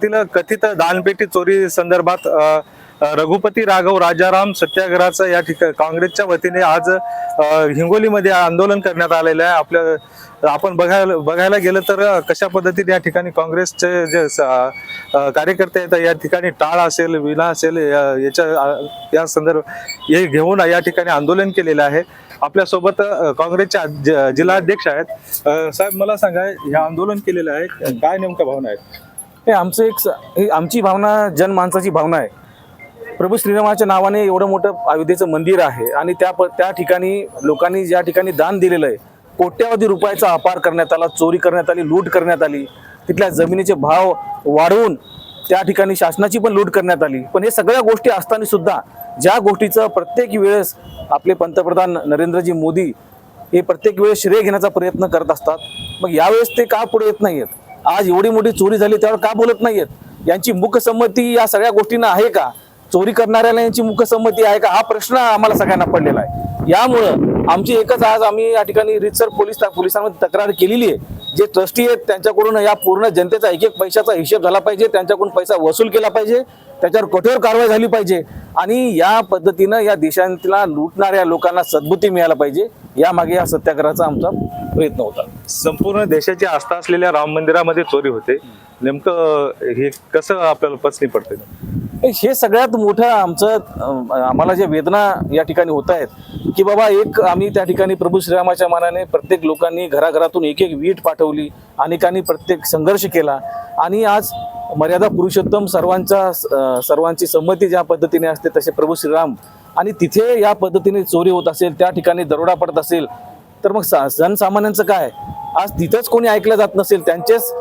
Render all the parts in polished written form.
जिल्ह्यातील कथित दानपेटी चोरी संदर्भात रघुपती राघव राजाराम सत्याग्रहाचं या ठिकाणी काँग्रेसच्या वतीने आज हिंगोलीमध्ये आंदोलन करण्यात आलेलं आहे। आपण बघायला गेलं तर कशा पद्धतीने या ठिकाणी काँग्रेसचे जे कार्यकर्ते आहेत या ठिकाणी टाळ असेल, विना असेल, या संदर्भ हे घेऊन या ठिकाणी आंदोलन केलेलं आहे। आपल्यासोबत काँग्रेसचे जिल्हाध्यक्ष आहेत। साहेब, मला सांगा, हे आंदोलन केलेलं आहे, काय नेमक्या भावना आहेत? हे आमची भावना जनमानसाची भावना आहे। प्रभू श्रीरामाच्या नावाने एवढं मोठं अयोध्येचं मंदिर आहे आणि त्या ठिकाणी लोकांनी ज्या ठिकाणी दान दिलेलं आहे, कोट्यावधी रुपयाचा अपार करण्यात आला, चोरी करण्यात आली, लूट करण्यात आली, तिथल्या जमिनीचे भाव वाढवून त्या ठिकाणी शासनाची पण लूट करण्यात आली। पण हे सगळ्या गोष्टी असताना सुद्धा ज्या गोष्टीचं प्रत्येक वेळेस आपले पंतप्रधान नरेंद्रजी मोदी हे प्रत्येक वेळेस श्रेय घेण्याचा प्रयत्न करत असतात, मग यावेळेस ते का पुढे येत नाहीयेत? आज एवढी मोठी चोरी झाली त्यावर का बोलत नाहीयेत? यांची मूकसंमती या सगळ्या गोष्टींना आहे का? चोरी करणाऱ्याला यांची मूकसंमती आहे का? हा प्रश्न आम्हाला सगळ्यांना पडलेला आहे। यामुळं आमची एकच आज आम्ही या ठिकाणी रीतसर पोलिसांमध्ये तक्रार केलेली आहे। जे ट्रस्टी आहेत त्यांच्याकडून या पूर्ण जनतेचा एक एक पैशाचा हिशेब झाला पाहिजे, त्यांच्याकडून पैसा वसूल केला पाहिजे, त्याच्यावर कठोर कारवाई झाली पाहिजे आणि या पद्धतीनं या देशातल्या लुटणाऱ्या लोकांना सद्बुद्धी मिळायला पाहिजे। यामागे या सत्याग्रहाचा आमचा प्रयत्न होता। संपूर्ण देशाची आस्था असलेल्या राम मंदिरामध्ये चोरी होते, नेमकं हे कसं आपल्याला पचनी पडते? हे सगळ्यात मोठं आम्हाला जे वेदना या ठिकाणी होत आहेत की बाबा, आम्ही त्या ठिकाणी प्रभू श्रीरामाच्या मानाने प्रत्येक लोकांनी घराघरातून एक एक वीट पाठवली, अनेकांनी प्रत्येक संघर्ष केला आणि आज मर्यादा पुरुषोत्तम सर्वांची संमती ज्या पद्धतीने असते तसे प्रभू श्रीराम, आणि तिथे या पद्धतीने चोरी होत असेल, त्या ठिकाणी दरोडा पडत असेल, तर मग जनसामान्यांचं काय? आज तिथंच कोणी ऐकलं जात नसेल, त्यांचेच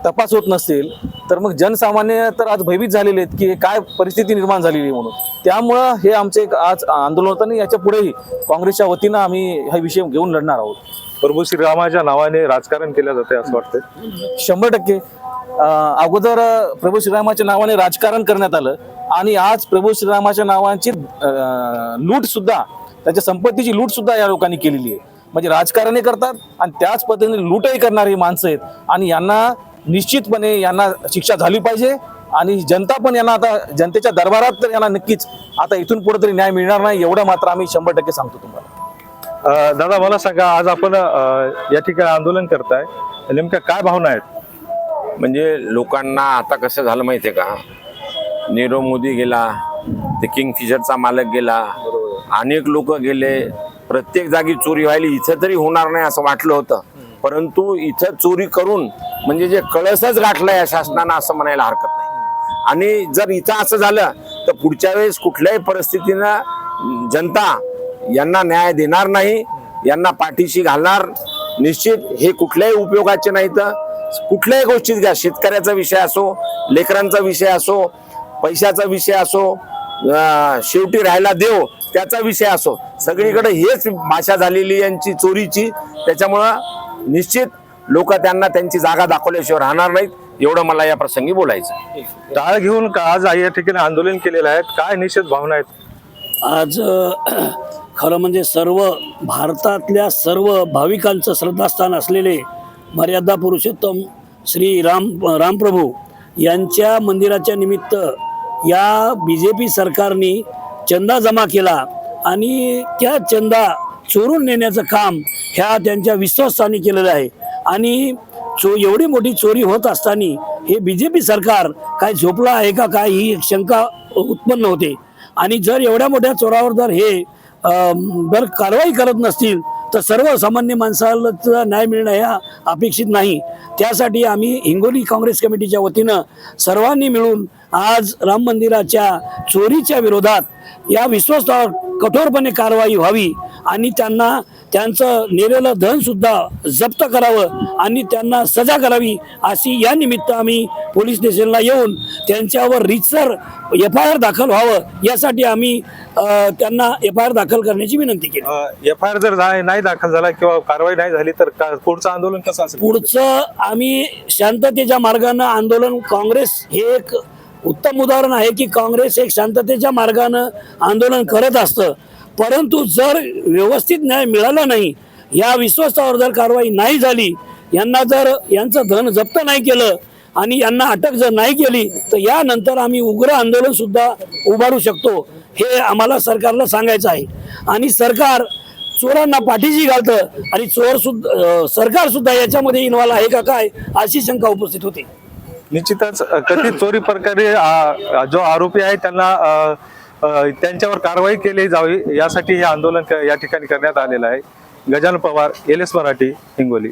तपास होत नसेल, तर मग जनसामान्य तर आज भयभीत झालेले आहेत की काय परिस्थिती निर्माण झालेली म्हणून। त्यामुळं हे आमचे आज आंदोलन होतं आणि याच्या पुढेही काँग्रेसच्या वतीनं आम्ही हा विषय घेऊन लढणार आहोत। प्रभू श्रीरामाच्या नावाने राजकारण केलं जाते असं वाटतं? 100%। अगोदर प्रभू श्रीरामाच्या नावाने राजकारण करण्यात आलं आणि आज प्रभू श्रीरामाच्या नावाची लूट सुद्धा, त्याच्या संपत्तीची लूट सुद्धा या लोकांनी केलेली आहे। म्हणजे राजकारणही करतात आणि त्याच पद्धतीने लूटही करणारी माणसं आहेत आणि यांना निश्चितपणे यांना शिक्षा झाली पाहिजे आणि जनता पण यांना आता जनतेच्या दरबारात तर यांना नक्कीच आता इथून पुढे तरी न्याय मिळणार नाही, एवढं मात्र आम्ही 100% सांगतो तुम्हाला। दादा, मला सांगा, आज आपण या ठिकाणी आंदोलन करताय, नेमक्या काय भावना आहेत? म्हणजे लोकांना आता कसं झालं माहितीये का, नीरव मोदी गेला, ते किंगफिशरचा मालक गेला, अनेक लोक गेले, प्रत्येक जागी चोरी व्हायली, इथं तरी होणार नाही असं वाटलं होतं, परंतु इथं चोरी करून म्हणजे जे कळसच गाठलं या शासनानं असं म्हणायला हरकत नाही। आणि जर इथं असं झालं तर पुढच्या वेळेस कुठल्याही परिस्थितीनं जनता यांना न्याय देणार नाही, यांना पाठीशी घालणार निश्चित। हे कुठल्याही उपयोगाचे नाही, तर कुठल्याही गोष्टीत घ्या, शेतकऱ्याचा विषय असो, लेकरांचा विषय असो, पैशाचा विषय असो, शेवटी राहायला देव त्याचा विषय असो, सगळीकडे हेच भाषा झालेली यांची चोरीची। त्याच्यामुळं निश्चित लोक त्यांना त्यांची जागा दाखवल्याशिवाय राहणार नाहीत, एवढं मला या प्रसंगी बोलायचं। टाळ घेऊन आज या ठिकाणी आंदोलन केलेलं आहे, काय निश्चित भावना आहेत? आज खरं म्हणजे सर्व भारतातल्या सर्व भाविकांचं श्रद्धास्थान असलेले मर्यादा पुरुषोत्तम श्री रामप्रभू यांच्या मंदिराच्या निमित्त या BJP सरकारने चंदा जमा केला आणि त्या चंदा चोरून नेण्याचं काम ह्या त्यांच्या विश्वासाने केलेलं आहे। आणि एवढी मोठी चोरी होत असताना हे BJP सरकार काय झोपलं आहे का काय, ही शंका उत्पन्न होते। आणि जर एवढ्या मोठ्या चोरावर जर हे जर कारवाई करत नसतील तर सर्वसामान्य माणसाला न्याय मिळणं ह्या अपेक्षित नाही। त्यासाठी आम्ही हिंगोली काँग्रेस कमिटीच्या वतीनं सर्वांनी मिळून आज राम मंदिराच्या चोरीच्या विरोधात या विश्वासावर कठोरपणे कारवाई व्हावी आणि त्यांना त्यांचं नेलेलं धन सुद्धा जप्त करावं आणि त्यांना सजा करावी अशी या निमित्त आम्ही पोलीस स्टेशनला येऊन त्यांच्यावर रीतसर FIR दाखल व्हावं यासाठी आम्ही त्यांना FIR दाखल करण्याची विनंती केली। FIR जर नाही दाखल झाला किंवा कारवाई नाही झाली तर पुढचं आंदोलन कसं असेल? पुढचं आम्ही शांततेच्या मार्गाने आंदोलन, काँग्रेस हे एक उत्तम उदाहरण आहे की काँग्रेस एक शांततेच्या मार्गाने आंदोलन करत असतं, परंतु जर व्यवस्थित न्याय मिळाला नाही, या विश्वासावर जर कारवाई नाही झाली, यांना जर यांचं धन जप्त नाही केलं आणि यांना अटक जर नाही केली तर यानंतर आम्ही उग्र आंदोलन सुद्धा उभारू शकतो, हे आम्हाला सरकारला सांगायचं आहे. आणि सरकार चोरांना पाठीशी घालतं आणि चोर सुद्धा सरकार सुद्धा याच्यामध्ये इन्व्हॉल्व आहे का काय अशी शंका उपस्थित होते. निश्चितच कथित चोरी प्रकारे जो आरोपी आहे त्यांना त्यांच्यावर कारवाई केली जावी यासाठी हे आंदोलन या ठिकाणी करण्यात आलेलं आहे. गजानन पवार, LS मराठी, हिंगोली.